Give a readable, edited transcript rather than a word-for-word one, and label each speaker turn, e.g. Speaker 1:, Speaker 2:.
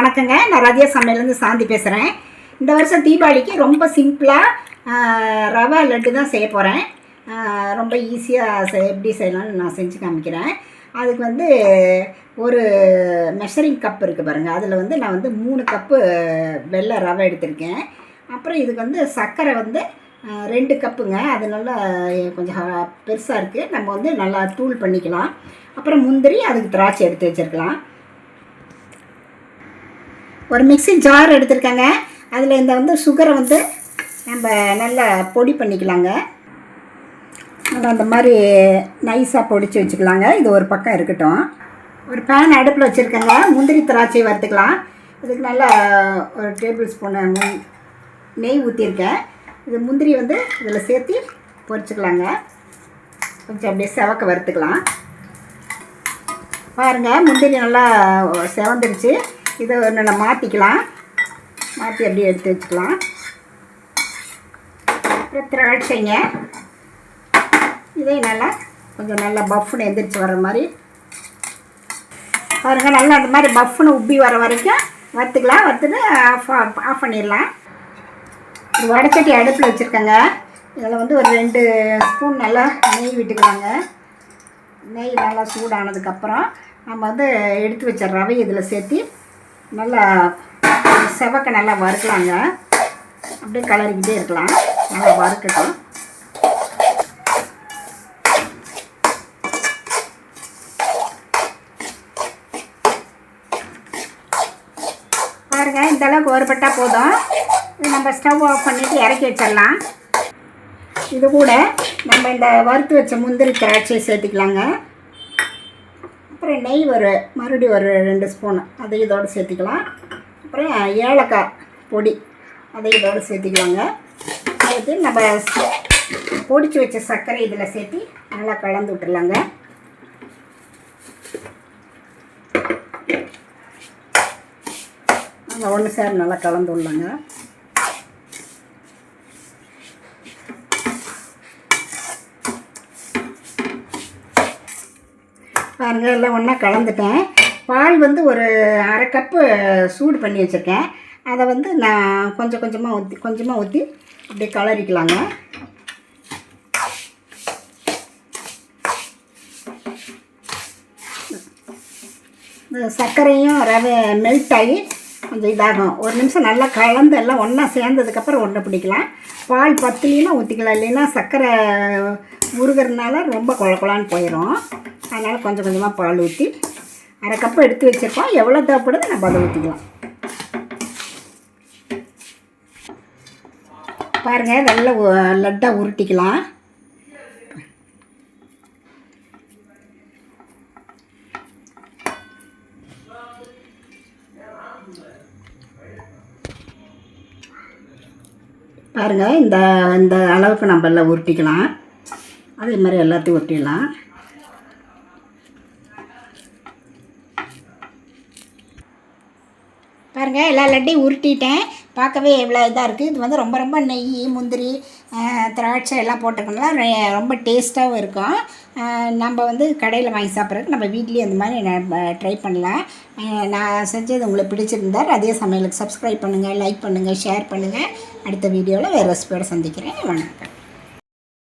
Speaker 1: வணக்கங்க. நான் ரதியா சமையலேருந்து சாந்தி பேசுகிறேன். இந்த வருஷம் தீபாவளிக்கு ரொம்ப சிம்பிளாக ரவா லட்டு தான் செய்ய போகிறேன். ரொம்ப ஈஸியாக எப்படி செய்யலாம்னு நான் செஞ்சு காமிக்கிறேன். அதுக்கு வந்து ஒரு மெஷரிங் கப் இருக்குது பாருங்கள். அதில் வந்து நான் வந்து 3 கப்பு வெள்ளை ரவை எடுத்திருக்கேன். அப்புறம் இதுக்கு வந்து சர்க்கரை வந்து 2 கப்புங்க. அது நல்லா கொஞ்சம் பெருசாக இருக்குது. நம்ம வந்து நல்லா தூள் பண்ணிக்கலாம். அப்புறம் முந்திரி, அதுக்கு திராட்சை எடுத்து வச்சுருக்கலாம். ஒரு மிக்ஸி ஜார் எடுத்துருக்கேங்க. அதில் இந்த வந்து சுகரை வந்து நம்ம நல்லா பொடி பண்ணிக்கலாங்க. நம்ம அந்த மாதிரி நைஸாக பொடிச்சு வச்சுக்கலாங்க. இது ஒரு பக்கம் இருக்கட்டும். ஒரு பேன் அடுப்பில் வச்சுருக்கேங்க. முந்திரி திராட்சை வறுத்துக்கலாம். இதுக்கு நல்லா ஒரு டேபிள் ஸ்பூனு நெய் ஊற்றிருக்கேன். இது முந்திரி வந்து இதில் சேர்த்து பொரிச்சுக்கலாங்க. கொஞ்சம் அப்படியே செவக்க வறுத்துக்கலாம். பாருங்கள், முந்திரி நல்லா செவந்துருச்சு. இதை நல்லா மாற்றிக்கலாம். மாற்றி அப்படியே எடுத்து வச்சுக்கலாம். அப்புறம் திராட்சைங்க, இதே நல்லா கொஞ்சம் நல்லா பஃப்னு எந்திரிச்சு வர மாதிரி பாருங்கள். நல்லா அந்த மாதிரி பஃப்னு உப்பி வர வரைக்கும் வறுத்துக்கலாம். வறுத்துட்டு ஆஃப் பண்ணிடலாம். ஒரு வடைச்சட்டி அடுப்பில் வச்சுருக்கேங்க. இதில் வந்து ஒரு 2 ஸ்பூன் நல்லா நெய் விட்டுக்கலாங்க. நெய் நல்லா சூடானதுக்கப்புறம் நம்ம வந்து எடுத்து வச்ச ரவை இதில் சேர்த்து நல்லா செவக்க நல்லா வறுக்கலாங்க. அப்படியே கலரிக்கிட்டே இருக்கலாம். நல்லா வறுக்கட்டும். பாருங்கள், இந்த அளவுக்கு வறுபட்டால் போதும். இது நம்ம ஸ்டவ் ஆஃப் பண்ணிவிட்டு இறக்கி வச்சிடலாம். இது கூட நம்ம இந்த வறுத்து வச்ச முந்திரி திராட்சையை சேர்த்துக்கலாங்க. அப்புறம் நெய் மறுபடியும் ஒரு 2 ஸ்பூன் அதை இதோடு சேர்த்துக்கலாம். அப்புறம் ஏலக்காய் பொடி அதை இதோடு சேர்த்துக்கலாங்க. அதுக்கு நம்ம பொடிச்சு வச்ச சர்க்கரை இதில் சேர்த்து நல்லா கலந்து விட்டுடலாங்க. நல்லா ஒன்று சேர் நல்லா கலந்து விடலாங்க. பாருங்கள், எல்லாம் ஒன்றா கலந்துட்டேன். பால் வந்து ஒரு 1/2 கப்பு சூடு பண்ணி வச்சுருக்கேன். அதை வந்து நான் கொஞ்சமாக ஊற்றி அப்படியே கலரிக்கலாங்க. இந்த சர்க்கரையும் ரவை மெல்ட் ஆகி கொஞ்சம் இதாகும். ஒரு நிமிஷம் நல்லா கலந்து எல்லாம் ஒன்றா சேர்ந்ததுக்கப்புறம் ஒன்றை பிடிக்கலாம். பால் பத்துலினா ஊற்றிக்கலாம். இல்லைன்னா சர்க்கரை உருகிறதுனால ரொம்ப குழக்குலான்னு போயிடும். அதனால் கொஞ்சம் கொஞ்சமாக பால் ஊற்றி 1/2 கப்பு எடுத்து வச்சுருக்கோம். எவ்வளோ தேவைப்படுது நம்ம அதை ஊற்றிக்கலாம். பாருங்கள், நல்லா லட்டாக உருட்டிக்கலாம். பாருங்கள், இந்த அளவுக்கு நம்ம எல்லாம் உருட்டிக்கலாம். அதே மாதிரி எல்லாத்தையும் உருட்டிடலாம். பாருங்கள், எல்லா லட்டையும் உருட்டிட்டேன். பார்க்கவே எவ்வளோ இதாக இருக்குது. இது வந்து ரொம்ப நெய், முந்திரி, திராட்சை எல்லாம் போட்டிருக்கனால ரொம்ப டேஸ்ட்டாகவும் இருக்கும். நம்ம வந்து கடையில் வாங்கி சாப்பிட்றதுக்கு நம்ம வீட்லேயே அந்த மாதிரி ட்ரை பண்ணலாம். நான் செஞ்சது உங்களுக்கு பிடிச்சிருந்தார் அதே சமையலுக்கு சப்ஸ்கிரைப் பண்ணுங்கள், லைக் பண்ணுங்கள், ஷேர் பண்ணுங்கள். அடுத்த வீடியோவில் வேறு ரெசிபியோடு சந்திக்கிறேன். வணக்கம்.